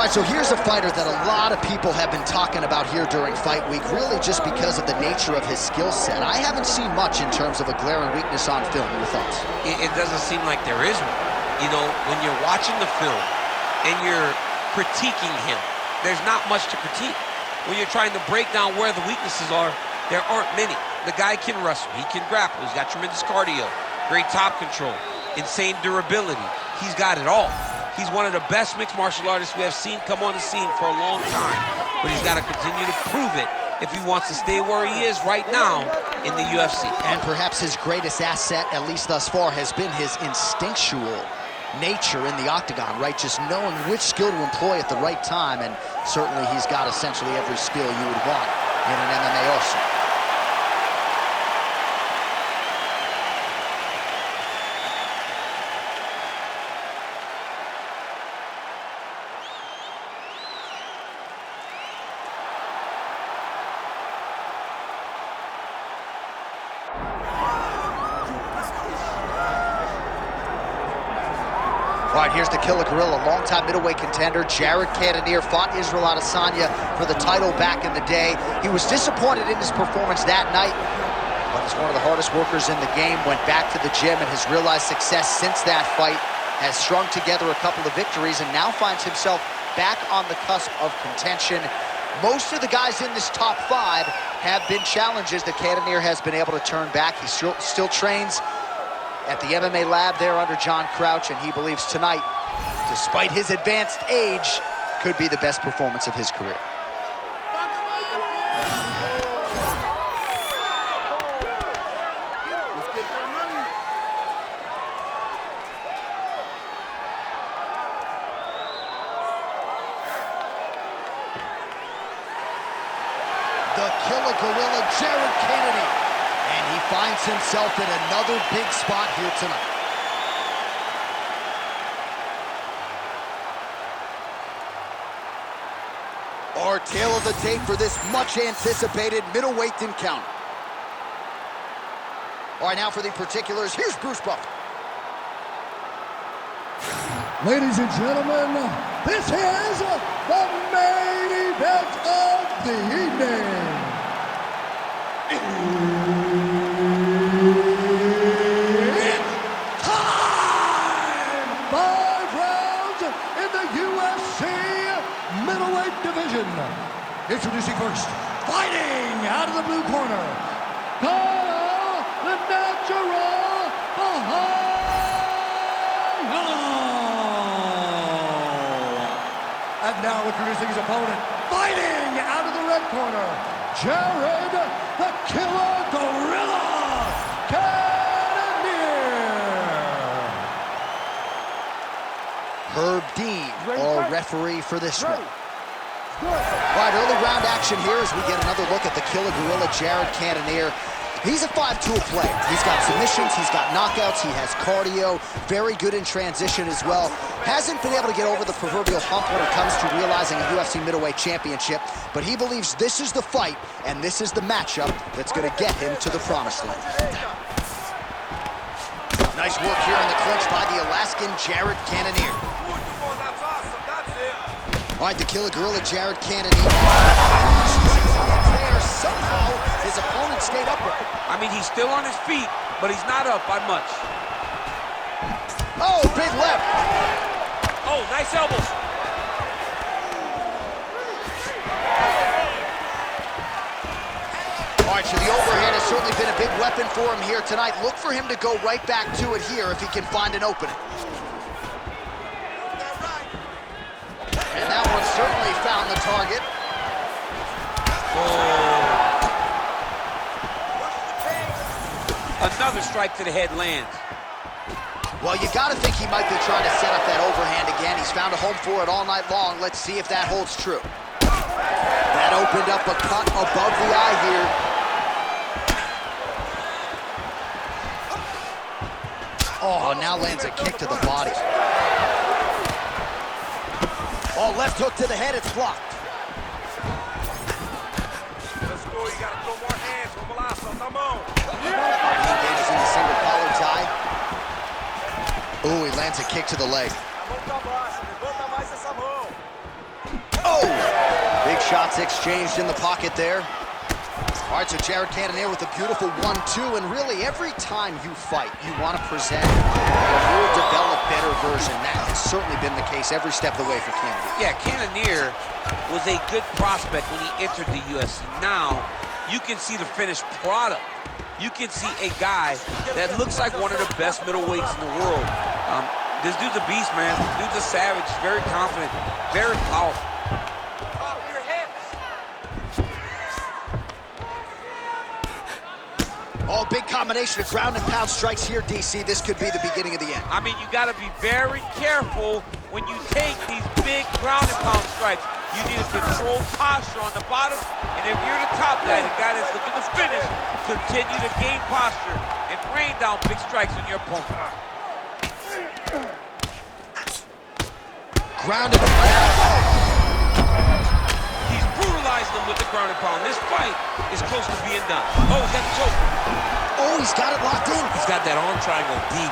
All right, so here's a fighter that a lot of people have been talking about here during fight week, really just because of the nature of his skill set. I haven't seen much in terms of a glaring weakness on film. Your thoughts? It doesn't seem like there is one. You know, when you're watching the film and you're critiquing him, there's not much to critique. When you're trying to break down where the weaknesses are, there aren't many. The guy can wrestle, he can grapple, he's got tremendous cardio, great top control, insane durability. He's got it all. He's one of the best mixed martial artists we have seen come on the scene for a long time. But he's got to continue to prove it if he wants to stay where he is right now in the UFC. And perhaps his greatest asset, at least thus far, has been his instinctual nature in the octagon, right? Just knowing which skill to employ at the right time, and certainly he's got essentially every skill you would want in an MMA arsenal. All right, here's the Killer Gorilla, longtime middleweight contender. Jared Cannonier fought Israel Adesanya for the title back in the day. He was disappointed in his performance that night, but he's one of the hardest workers in the game. Went back to the gym and has realized success since that fight. Has strung together a couple of victories and now finds himself back on the cusp of contention. Most of the guys in this top 5 have been challenges that Cannonier has been able to turn back. He still trains at the MMA lab there under John Crouch, and he believes tonight, despite his advanced age, could be the best performance of his career. The Killer Gorilla, Jared Cannonier. And he finds himself in another big spot here tonight. Our tale of the tape for this much-anticipated middleweight encounter. All right, now for the particulars, here's Bruce Buffer. Ladies and gentlemen, this is the main event of the evening. It's time! 5 rounds in the UFC middleweight division. Introducing first, fighting out of the blue corner, Caio, the natural Borralho. And now introducing his opponent, fighting out of the red corner, Jared, the Killer Gorilla Cannonier. Herb Dean, our referee for this one. All right, early round action here as we get another look at the Killer Gorilla, Jared Cannonier. He's a 5-tool player. He's got submissions, he's got knockouts, he has cardio, very good in transition as well. Hasn't been able to get over the proverbial hump when it comes to realizing a UFC middleweight championship, but he believes this is the fight and this is the matchup that's going to get him to the promised land. Nice work here in the clinch by the Alaskan Jared Cannonier. All right, the Killer Gorilla, Jared Cannonier. Somehow, his opponent stayed upright. I mean, he's still on his feet, but he's not up by much. Oh, big left. Oh, nice elbows. All right, so the overhand has certainly been a big weapon for him here tonight. Look for him to go right back to it here if he can find an opening. And that one certainly found the target. Oh. Another strike to the head lands. Well, you got to think he might be trying to set up that overhand again. He's found a home for it all night long. Let's see if that holds true. That opened up a cut above the eye here. Oh, now lands a kick to the body. Oh, left hook to the head, it's blocked. Let's go, you gotta throw more hands. Vamos lá, solta a mão. He engages in the single collar tie. Ooh, he lands a kick to the leg. A mão pra baixo, levanta mais essa mão. shots exchanged in the pocket there. All right, so Jared Cannonier with a beautiful 1-2, and really every time you fight, you want to present a more developed, better version. That has certainly been the case every step of the way for Cannonier. Yeah, Cannonier was a good prospect when he entered the UFC. Now, you can see the finished product. You can see a guy that looks like one of the best middleweights in the world. This dude's a beast, man. This dude's a savage, very confident, very powerful. Oh, big combination of ground and pound strikes here, DC. This could be the beginning of the end. I mean, you got to be very careful when you take these big ground and pound strikes. You need a controlled posture on the bottom, and if you're the top guy, the guy that's looking to finish, continue to gain posture and rain down big strikes on your opponent. Ground and pound. He's brutalizing them with the ground and pound. This fight is close to being done. Oh, he's got the choke. Oh, he's got it locked in. He's got that arm triangle deep.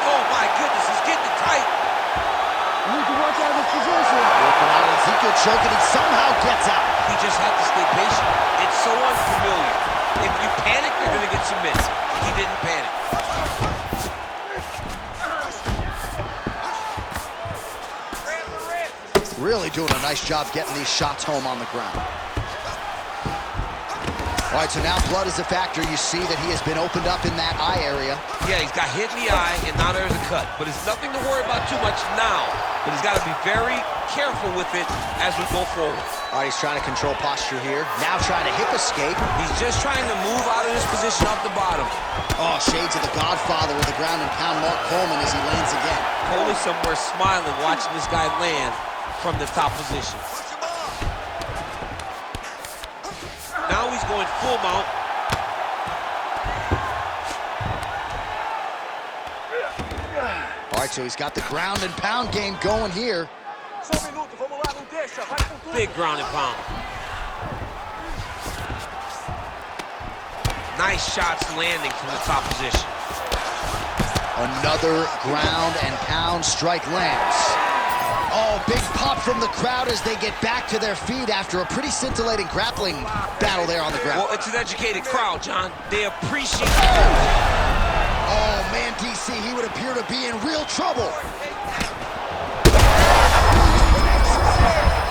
Oh, my goodness, he's getting it tight. You need to watch out of this position. Working out Ezekiel choking, he somehow gets out. He just had to stay patient. It's so unfamiliar. If you panic, you're going to get submitted. He didn't panic. Really doing a nice job getting these shots home on the ground. All right, so now blood is a factor. You see that he has been opened up in that eye area. Yeah, he's got hit in the eye, and now there's a cut. But it's nothing to worry about too much now. But he's got to be very careful with it as we go forward. All right, he's trying to control posture here. Now trying to hip escape. He's just trying to move out of this position off the bottom. Oh, shades of the Godfather with the ground and pound Mark Coleman as he lands again. Coley somewhere smiling, watching this guy land from the top position. Now he's going full mount. All right, so he's got the ground and pound game going here. Big ground and pound. Nice shots landing from the top position. Another ground and pound strike lands. Oh, big pop from the crowd as they get back to their feet after a pretty scintillating grappling battle there on the ground. Well, it's an educated crowd, John. They appreciate it. Oh, man, DC, he would appear to be in real trouble.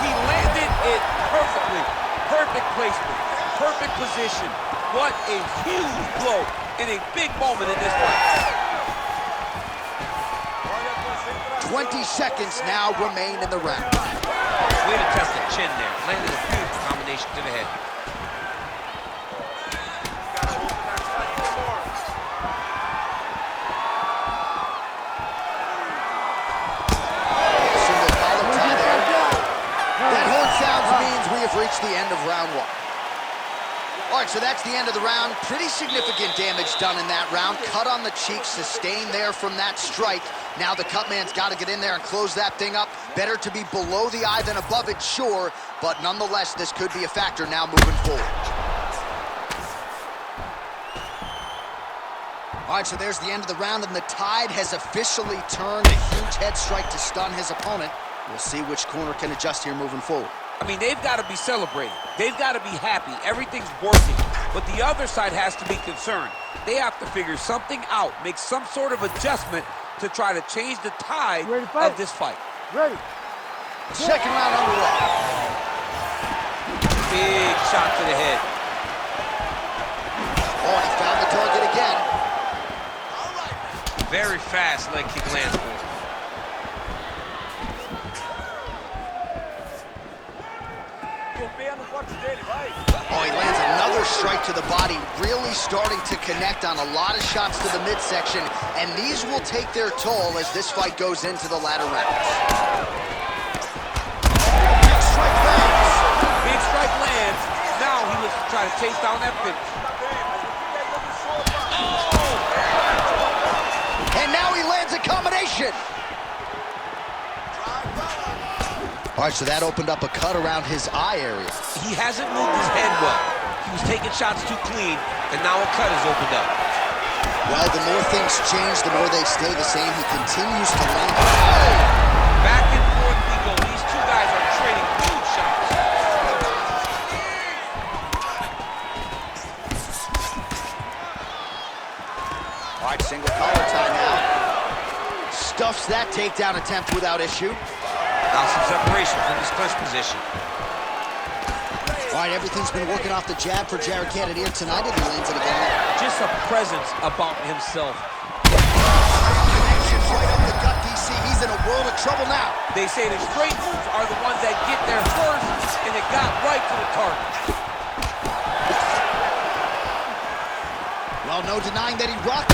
He landed it perfectly. Perfect placement. Perfect position. What a huge blow in a big moment in this fight. 20 seconds now remain in the round. Way to test the chin there. Landed a beautiful combination to the head. Single collar tie there. That horn sounds means we have reached the end of round one. All right, so that's the end of the round. Pretty significant damage done in that round. Cut on the cheek, sustained there from that strike. Now the cut man's got to get in there and close that thing up. Better to be below the eye than above it, sure. But nonetheless, this could be a factor now moving forward. All right, so there's the end of the round, and the tide has officially turned. A huge head strike to stun his opponent. We'll see which corner can adjust here moving forward. I mean, they've got to be celebrating. They've got to be happy. Everything's working. But the other side has to be concerned. They have to figure something out, make some sort of adjustment to try to change the tide of this fight. Ready. Second round underway. Big shot to the head. Oh, he found the target again. Very fast leg kick lands for him. Oh, he lands another strike to the body, really starting to connect on a lot of shots to the midsection, and these will take their toll as this fight goes into the latter rounds. Big strike lands. Big strike lands. Now he was trying to chase down that finish. Oh! And now he lands a combination. All right, so that opened up a cut around his eye area. He hasn't moved his head well. He was taking shots too clean, and now a cut has opened up. Well, the more things change, the more they stay the same. He continues to land. Back and forth we go. These two guys are trading stuffs that takedown attempt without issue. Now some separation from this clinch position. All right, everything's been working off the jab for Jared Cannonier tonight, and he lands it again. Just a presence about himself. Connections right up the gut, DC. He's in a world of trouble now. They say the straight moves are the ones that get there first, and it got right to the target. Well, no denying that he rocked.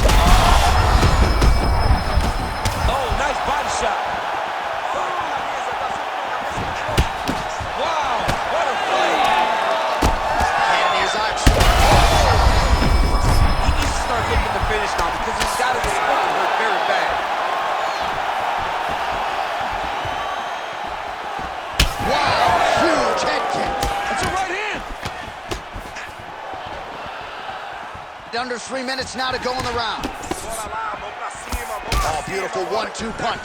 Oh, nice body shot. Wow, what a fight. Cannonier's eyes. He needs to start looking to finish now because he's got his opponent hurt very bad. Wow, huge head kick. That's a right hand. Under 3 minutes now to go in the round. Oh, beautiful 1-2 punch.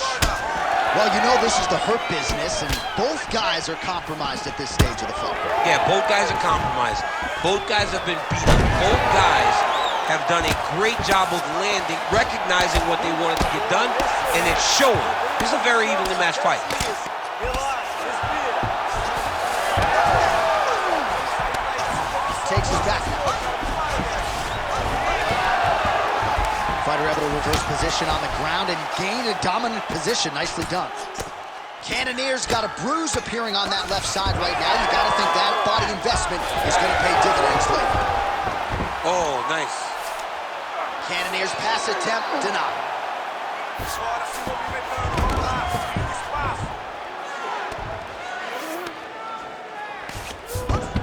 Well, you know this is the hurt business, and both guys are compromised at this stage of the fight. Yeah, both guys are compromised. Both guys have been beaten. Both guys have done a great job of landing, recognizing what they wanted to get done, and it's showing. This is a very evenly matched fight. Takes his back. Fighter able to reverse position on the ground and gain a dominant position. Nicely done. Cannonier's got a bruise appearing on that left side right now. You got to think that body investment is going to pay dividends later. Oh, nice. Cannonier's pass attempt denied.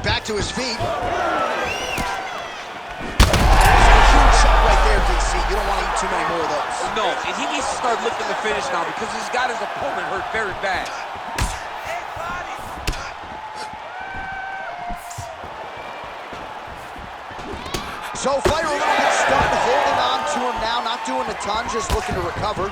Back to his feet. You don't want to eat too many more of those. No, and he needs to start looking to finish now because he's got his opponent hurt very bad. So fighter a little bit stunned, holding on to him now, not doing a ton, just looking to recover.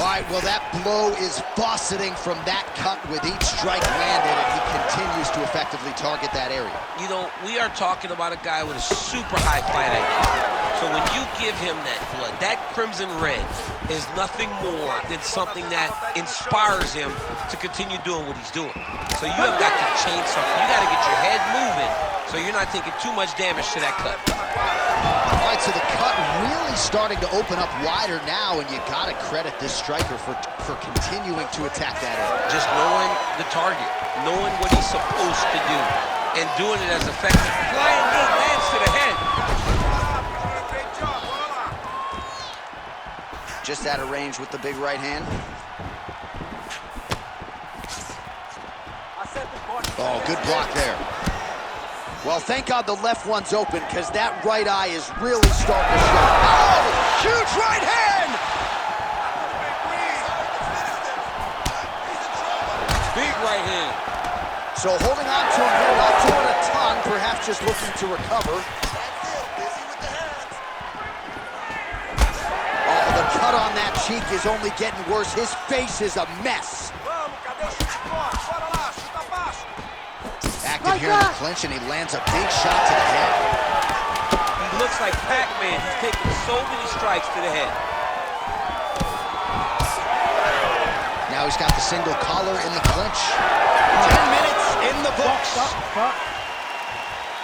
All right, well, that blow is fauceting from that cut with each strike landed, and he continues to effectively target that area. You know, we are talking about a guy with a super high fight IQ. So when you give him that blood, that crimson red is nothing more than something that inspires him to continue doing what he's doing. So you have got to change something. You got to get your head moving so you're not taking too much damage to that cut. All right, so the cut really starting to open up wider now, and you got to credit this striker for continuing to attack that area. Just knowing the target, knowing what he's supposed to do, and doing it as effective. Flying knee lands to the head. Just out of range with the big right hand. Oh, good block there. Well, thank God the left one's open, because that right eye is really starting to show. Oh, huge right hand! Big right hand. So holding on to him here, not doing a ton, perhaps just looking to recover. Oh, the cut on that cheek is only getting worse. His face is a mess. Active here in the clinch, and he lands a big shot to the head. He looks like Pac-Man. He's taking so many strikes to the head. Now he's got the single collar in the clinch. 10 minutes in the books.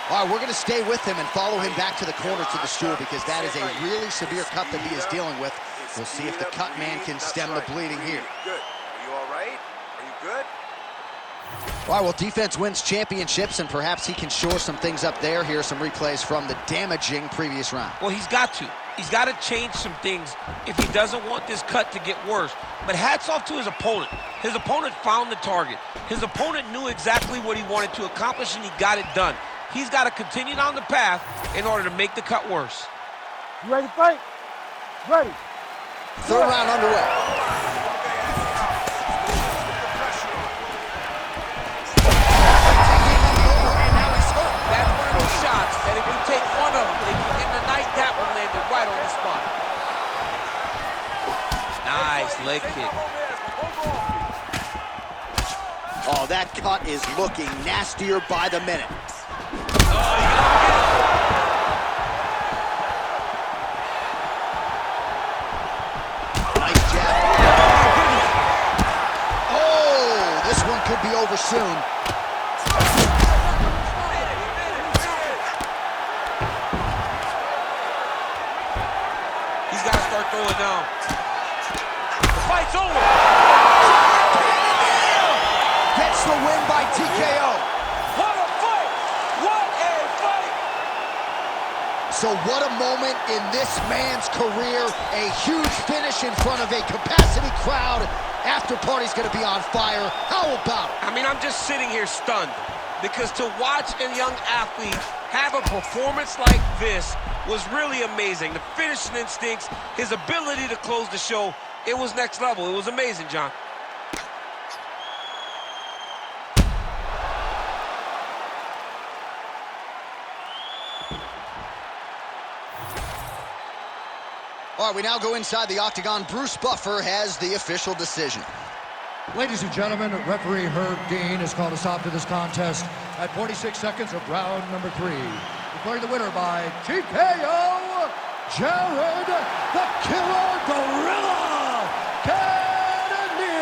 All right, we're going to stay with him and follow him back to the corner to the stool, because that is a really severe cut that he is dealing with. We'll see if the cut man can stem the bleeding here. Good. Are you all right? Are you good? All right, well, defense wins championships, and perhaps he can shore some things up there. Here are some replays from the damaging previous round. Well, he's got to. He's got to change some things if he doesn't want this cut to get worse. But hats off to his opponent. His opponent found the target. His opponent knew exactly what he wanted to accomplish, and he got it done. He's got to continue down the path in order to make the cut worse. You ready to fight? Ready. Third round underway. Shots that if you take one of them, if you end the night, that one landed right on the spot. Nice leg kick. Oh, that cut is looking nastier by the minute. Nice jab. could be over soon. He's got to start throwing now. The fight's over. Gets the win by TKO. What a fight! What a fight! So what a moment in this man's career. A huge finish in front of a capacity crowd. After party's gonna be on fire. How about it? I mean, I'm just sitting here stunned because to watch a young athlete have a performance like this was really amazing. The finishing instincts, his ability to close the show, it was next level. It was amazing, John. All right, we now go inside the octagon. Bruce Buffer has the official decision. Ladies and gentlemen, referee Herb Dean has called a stop to this contest at 46 seconds of round number 3. Declaring the winner by TKO, Jared the Killer Gorilla Cannonier.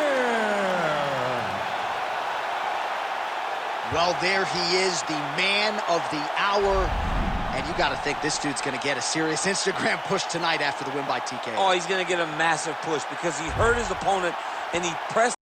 Well, there he is, the man of the hour. And you got to think this dude's going to get a serious Instagram push tonight after the win by TKO. Oh, he's going to get a massive push because he hurt his opponent and he pressed